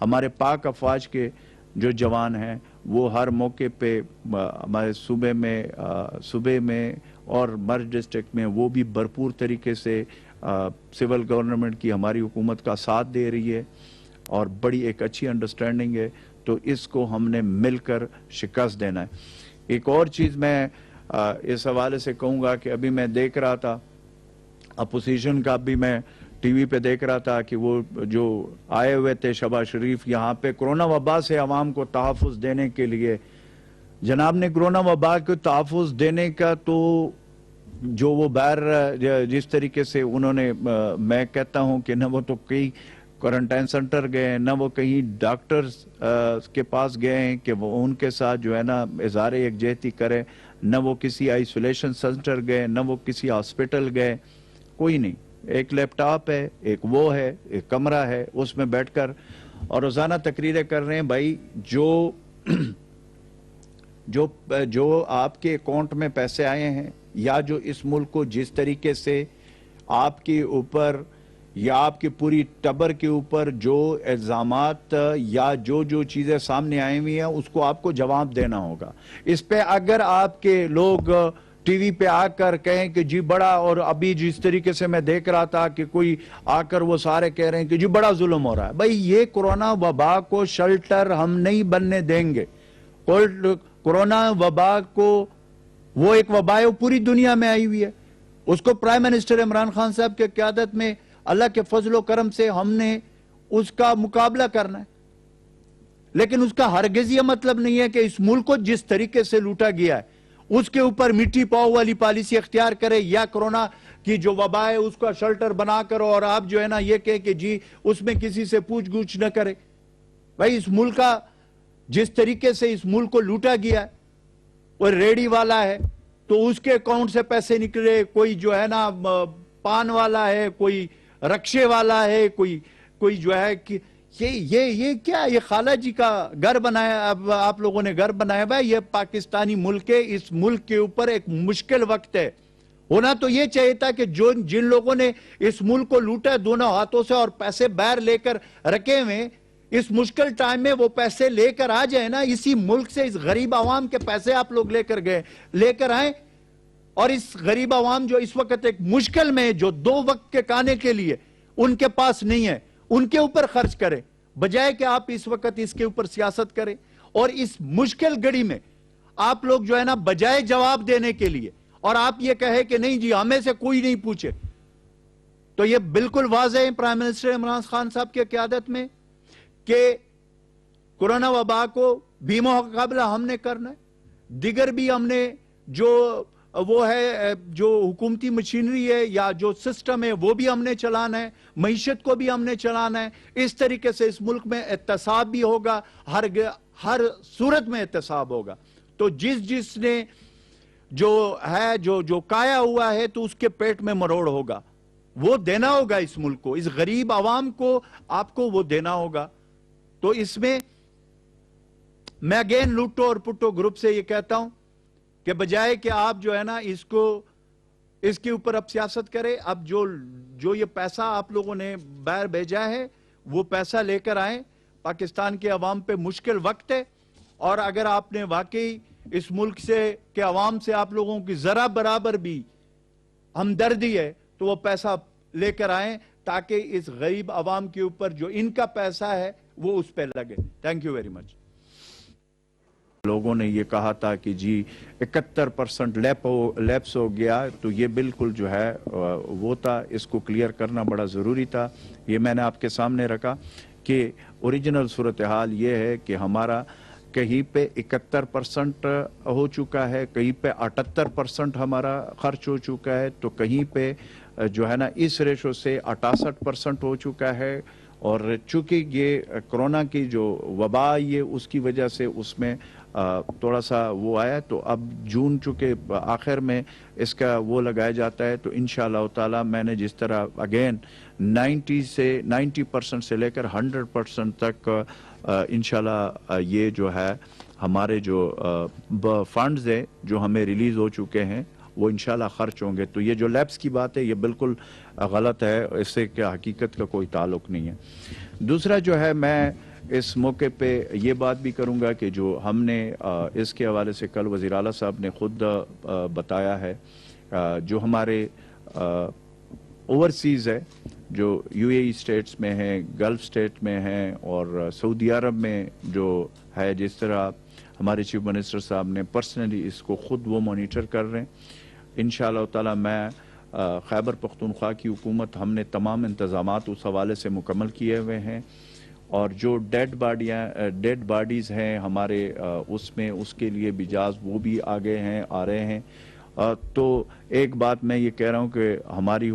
ہمارے پاک افواج کے جو جوان ہیں وہ ہر موقع پہ ہمارے صوبے میں اور مرج ڈسٹرکٹ میں وہ بھی بھرپور طریقے سے سول گورنمنٹ کی ہماری حکومت کا ساتھ دے رہی ہے اور بڑی ایک اچھی انڈرسٹینڈنگ ہے. تو اس کو ہم نے مل کر شکست دینا ہے. ایک اور چیز میں اس حوالے سے کہوں گا کہ ابھی میں دیکھ رہا تھا اپوزیشن کا بھی میں ٹی وی پہ دیکھ رہا تھا کہ وہ جو آئے ہوئے تھے شہباز شریف یہاں پہ کرونا وبا سے عوام کو تحفظ دینے کے لیے. جناب نے کرونا وبا کو تحفظ دینے کا تو جو وہ جس طریقے سے انہوں نے میں کہتا ہوں کہ نہ وہ تو کئی کوارنٹائن سنٹر گئے نہ وہ کہیں ڈاکٹرز کے پاس گئے ہیں کہ وہ ان کے ساتھ جو ہے نا اظہار یکجہتی کرے, نہ وہ کسی آئسولیشن سنٹر گئے نہ وہ کسی ہاسپٹل گئے, کوئی نہیں. ایک لیپ ٹاپ ہے, ایک وہ ہے, ایک کمرہ ہے, اس میں بیٹھ کر اور روزانہ تقریریں کر رہے ہیں. بھائی جو آپ کے اکاؤنٹ میں پیسے آئے ہیں یا جو اس ملک کو جس طریقے سے آپ کے اوپر یا آپ کی پوری ٹبر کے اوپر جو الزامات یا جو چیزیں سامنے آئی ہوئی ہیں اس کو آپ کو جواب دینا ہوگا. اس پہ اگر آپ کے لوگ ٹی وی پہ آ کر کہیں کہ جی بڑا, اور ابھی جس طریقے سے میں دیکھ رہا تھا کہ کوئی آ کر وہ سارے کہہ رہے ہیں کہ جی بڑا ظلم ہو رہا ہے. بھائی یہ کرونا وبا کو شلٹر ہم نہیں بننے دیں گے. کرونا وبا کو وہ ایک وبا ہے پوری دنیا میں آئی ہوئی ہے, اس کو پرائم منسٹر عمران خان صاحب کے قیادت میں اللہ کے فضل و کرم سے ہم نے اس کا مقابلہ کرنا ہے. لیکن اس کا ہرگز یہ مطلب نہیں ہے کہ اس ملک کو جس طریقے سے لوٹا گیا ہے اس کے اوپر مٹی پاؤ والی پالیسی اختیار کرے یا کرونا کی جو وبا ہے اس کا شلٹر بنا کرو اور آپ جو ہے نا یہ کہے کہ جی اس میں کسی سے پوچھ گچھ نہ کرے. بھائی اس ملک کا جس طریقے سے اس ملک کو لوٹا گیا ہے, وہ ریڑی والا ہے تو اس کے اکاؤنٹ سے پیسے نکلے, کوئی جو ہے نا پان والا ہے, کوئی رکشے والا ہے, کوئی جو ہے کہ یہ کیا, یہ خالہ جی کا گھر بنایا, اب آپ لوگوں نے گھر بنایا. بھائی یہ پاکستانی ملک ہے, اس ملک کے اوپر ایک مشکل وقت ہے. ہونا تو یہ چاہیے تھا کہ جن لوگوں نے اس ملک کو لوٹا دونوں ہاتھوں سے اور پیسے باہر لے کر رکھے ہوئے, اس مشکل ٹائم میں وہ پیسے لے کر آ جائیں نا. اسی ملک سے اس غریب عوام کے پیسے آپ لوگ لے کر آئیں اور اس غریب عوام جو اس وقت ایک مشکل میں جو 2 وقت کے کھانے کے لیے ان کے پاس نہیں ہے, ان کے اوپر خرچ کریں بجائے کہ آپ اس وقت اس کے اوپر سیاست کریں. اور اس مشکل گھڑی میں آپ لوگ جو ہے نا بجائے جواب دینے کے لیے اور آپ یہ کہے کہ نہیں جی ہمیں سے کوئی نہیں پوچھے, تو یہ بالکل واضح ہے پرائم منسٹر عمران خان صاحب کے قیادت میں کہ کرونا وبا کو بھی مقابلہ ہم نے کرنا ہے. دیگر بھی ہم نے جو وہ ہے جو حکومتی مشینری ہے یا جو سسٹم ہے وہ بھی ہم نے چلانا ہے, معیشت کو بھی ہم نے چلانا ہے. اس طریقے سے اس ملک میں احتساب بھی ہوگا, ہر صورت میں احتساب ہوگا. تو جس نے جو ہے جو کایا ہوا ہے تو اس کے پیٹ میں مروڑ ہوگا, وہ دینا ہوگا اس ملک کو, اس غریب عوام کو آپ کو وہ دینا ہوگا. تو اس میں اگین لوٹو اور پٹو گروپ سے یہ کہتا ہوں کہ بجائے کہ آپ جو ہے نا اس کے اوپر اب سیاست کرے, اب جو یہ پیسہ آپ لوگوں نے باہر بھیجا ہے وہ پیسہ لے کر آئیں. پاکستان کے عوام پہ مشکل وقت ہے اور اگر آپ نے واقعی اس ملک کے عوام سے آپ لوگوں کی ذرا برابر بھی ہمدردی ہے تو وہ پیسہ لے کر آئیں تاکہ اس غریب عوام کے اوپر جو ان کا پیسہ ہے وہ اس پہ لگے. Thank you very much. لوگوں نے یہ کہا تھا کہ جی 71% لیپس ہو گیا, تو یہ بالکل جو ہے وہ تھا, اس کو کلیئر کرنا بڑا ضروری تھا. یہ میں نے آپ کے سامنے رکھا کہ اوریجنل صورتحال یہ ہے کہ ہمارا کہیں پہ 71% ہو چکا ہے, کہیں پہ 78% ہمارا خرچ ہو چکا ہے, تو کہیں پہ جو ہے نا اس ریشو سے 68% ہو چکا ہے. اور چونکہ یہ کرونا کی جو وبا آئی ہے اس کی وجہ سے اس میں تھوڑا سا وہ آیا, تو اب جون چونکہ آخر میں اس کا وہ لگایا جاتا ہے, تو انشاءاللہ تعالی میں نے جس طرح اگین 90% سے لے کر 100% تک انشاءاللہ یہ جو ہے ہمارے جو فنڈز ہیں جو ہمیں ریلیز ہو چکے ہیں وہ انشاءاللہ خرچ ہوں گے. تو یہ جو لیپس کی بات ہے یہ بالکل غلط ہے, اس سے کہ حقیقت کا کوئی تعلق نہیں ہے. دوسرا جو ہے میں اس موقع پہ یہ بات بھی کروں گا کہ جو ہم نے اس کے حوالے سے کل وزیر اعلیٰ صاحب نے خود بتایا ہے، جو ہمارے اوورسیز ہے، جو یو اے ای اسٹیٹس میں ہیں، گلف اسٹیٹ میں ہیں اور سعودی عرب میں جو ہے، جس طرح ہمارے چیف منسٹر صاحب نے پرسنلی اس کو خود وہ مانیٹر کر رہے ہیں۔ انشاءاللہ تعالی میں خیبر پختونخوا کی حکومت، ہم نے تمام انتظامات اس حوالے سے مکمل کیے ہوئے ہیں، اور جو ڈیڈ باڈیز ہیں ہمارے اس میں، اس کے لیے بھی جاز وہ بھی آگے ہیں، آ رہے ہیں۔ تو ایک بات میں یہ کہہ رہا ہوں کہ ہماری